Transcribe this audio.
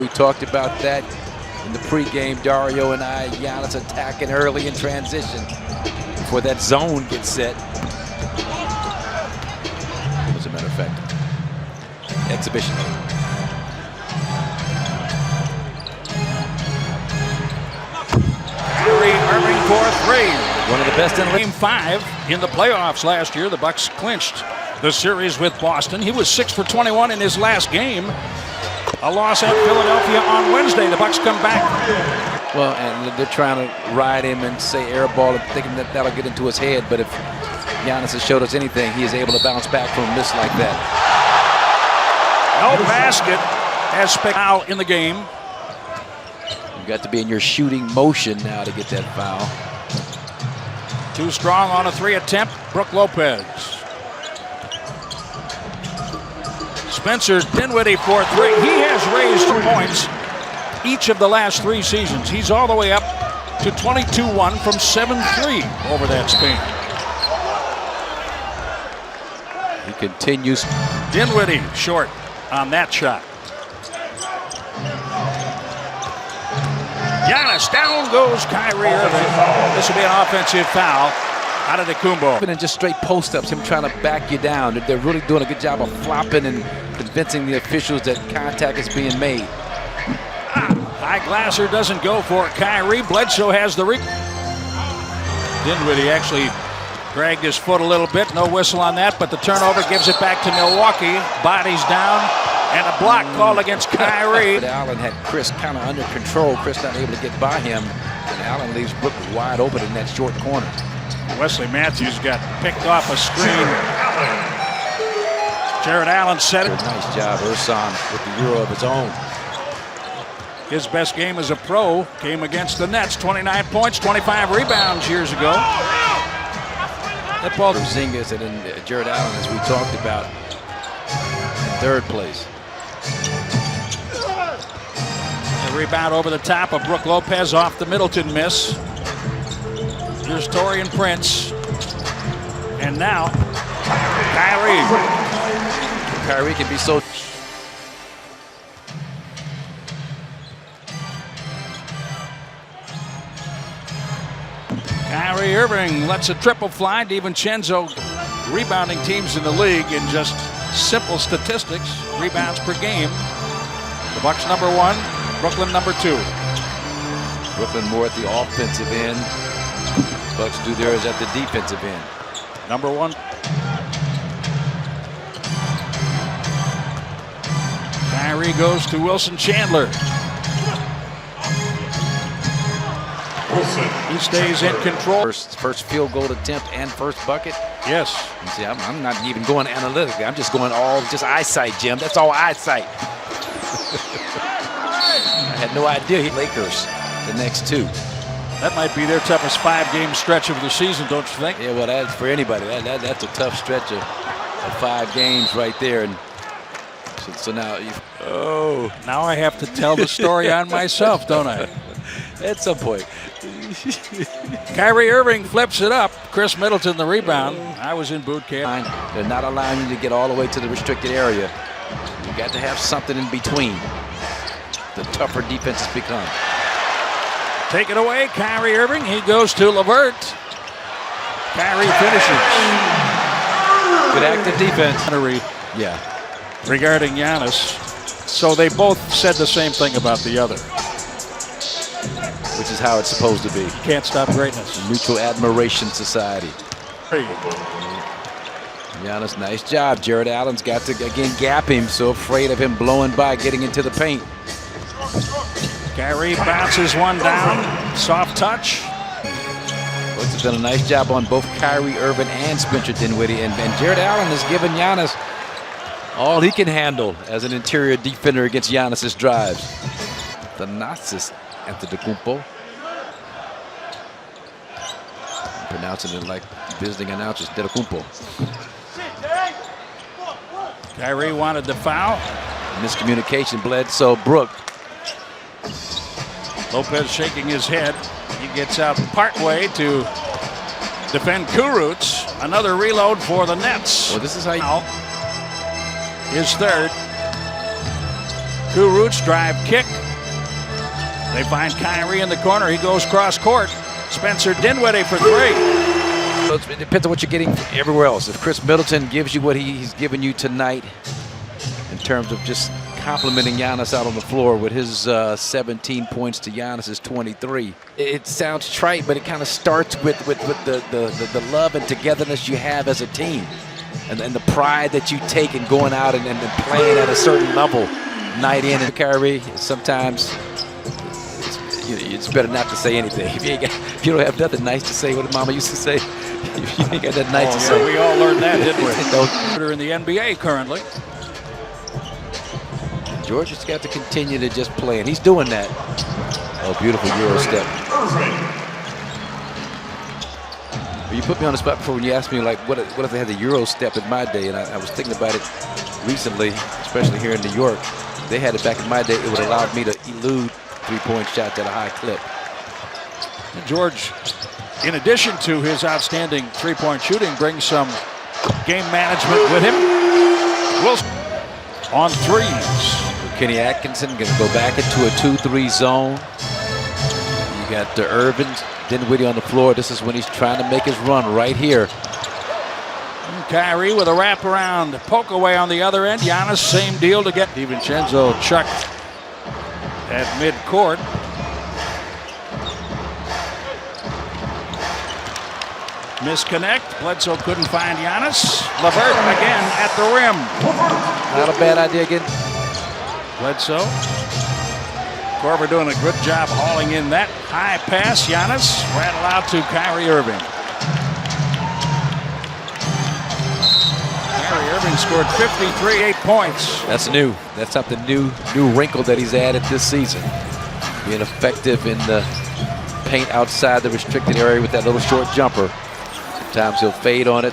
We talked about that in the pregame, Dario and I. Giannis attacking early in transition before that zone gets set. As a matter of fact, exhibition. Kyrie Irving for three. One of the best in Game 5 in the playoffs last year. The Bucks clinched the series with Boston. He was 6 for 21 in his last game. A loss at Philadelphia on Wednesday. The Bucks come back. Well, and they're trying to ride him and say air ball and thinking that that'll get into his head. But if Giannis has showed us anything, he is able to bounce back from a miss like that. No basket as foul in the game. You've got to be in your shooting motion now to get that foul. Too strong on a 3 attempt. Brook Lopez. Spencer Dinwiddie for 3. He has raised 2 points each of the last 3 seasons. He's all the way up to 22-1 from 7-3 over that span. He continues. Dinwiddie short on that shot. Giannis, down goes Kyrie Irving. This will be an offensive foul out of Kumbo. And just straight post-ups, him trying to back you down. They're really doing a good job of flopping and convincing the officials that contact is being made. High Glasser doesn't go for Kyrie. Bledsoe has the Dinwiddie actually dragged his foot a little bit. No whistle on that, but the turnover gives it back to Milwaukee. Bodies down, and a block called against Kyrie. But Allen had Chris kind of under control. Chris not able to get by him, and Allen leaves Brook wide open in that short corner. Wesley Matthews got picked off a screen. Jared Allen set it. Nice job, Ersan, with the Euro of his own. His best game as a pro came against the Nets. 29 points, 25 rebounds years ago. That ball. Porzingis and then Jared Allen, as we talked about, in third place. A rebound over the top of Brook Lopez off the Middleton miss. Here's Taurean Prince. And now, Kyrie. Kyrie can be so... Kyrie Irving lets a triple fly. DiVincenzo, rebounding teams in the league in just simple statistics. Rebounds per game. The Bucks #1, Brooklyn #2. Brooklyn more at the offensive end. Bucks do theirs at the defensive end. #1. Kyrie goes to Wilson Chandler. He stays in control. First field goal attempt and first bucket. Yes. You see, I'm not even going analytically. I'm just going just eyesight, Jim. That's all eyesight. I had no idea. Lakers, the next 2. That might be their toughest 5-game stretch of the season, don't you think? Yeah, well, that's for anybody. That's a tough stretch of 5 games right there. And so now, now I have to tell the story on myself, don't I? At some point. Kyrie Irving flips it up. Chris Middleton the rebound. I was in boot camp. They're not allowing you to get all the way to the restricted area. You got to have something in between. The tougher defenses become. Take it away, Kyrie Irving. He goes to LeVert. Kyrie finishes. Good active defense. Yeah. Regarding Giannis. So they both said the same thing about the other. Which is how it's supposed to be. Can't stop greatness. Mutual admiration society. Giannis, nice job. Jared Allen's got to, again, gap him. So afraid of him blowing by, getting into the paint. Kyrie bounces one down. Soft touch. Bucks has done a nice job on both Kyrie Irving and Spencer Dinwiddie. And Jared Allen has given Giannis all he can handle as an interior defender against Giannis's drives. The Nazis Antetokounmpo. I'm pronouncing it like visiting announcers, Antetokounmpo. Kyrie wanted the foul. Miscommunication, Bledsoe, Brook. Lopez shaking his head. He gets out partway to defend Kurucs. Another reload for the Nets. Well, this is how you... His third. Kurut's drive kick. They find Kyrie in the corner. He goes cross court. Spencer Dinwiddie for three. So it depends on what you're getting everywhere else. If Chris Middleton gives you what he's given you tonight in terms of just complimenting Giannis out on the floor with his 17 points to Giannis's 23. It sounds trite, but it kind of starts with the love and togetherness you have as a team, and the pride that you take in going out and playing at a certain level night in. And Kyrie, sometimes it's better not to say anything. If you don't have nothing nice to say, what did Mama used to say? If you ain't got nothing nice to say. We all learned that, didn't we? In the NBA currently. George has got to continue to just play, and he's doing that. Oh, beautiful Euro step. You put me on the spot before when you asked me, like, what if they had the Euro step in my day? And I was thinking about it recently, especially here in New York. If they had it back in my day, it would allow me to elude three-point shots at a high clip. And George, in addition to his outstanding three-point shooting, brings some game management with him. Wilson on threes. Kenny Atkinson going to go back into a 2-3 zone. You got Irving, Dinwiddie on the floor. This is when he's trying to make his run right here. And Kyrie with a wraparound poke away on the other end. Giannis, same deal to get DiVincenzo chucked at midcourt. Misconnect. Bledsoe couldn't find Giannis. LeVert again at the rim. Not a bad idea again. Bledsoe. Korver doing a good job hauling in that high pass. Giannis rattle out to Kyrie Irving. Kyrie Irving scored 53, 8 points. That's new. That's something new wrinkle that he's added this season. Being effective in the paint outside the restricted area with that little short jumper. Sometimes he'll fade on it.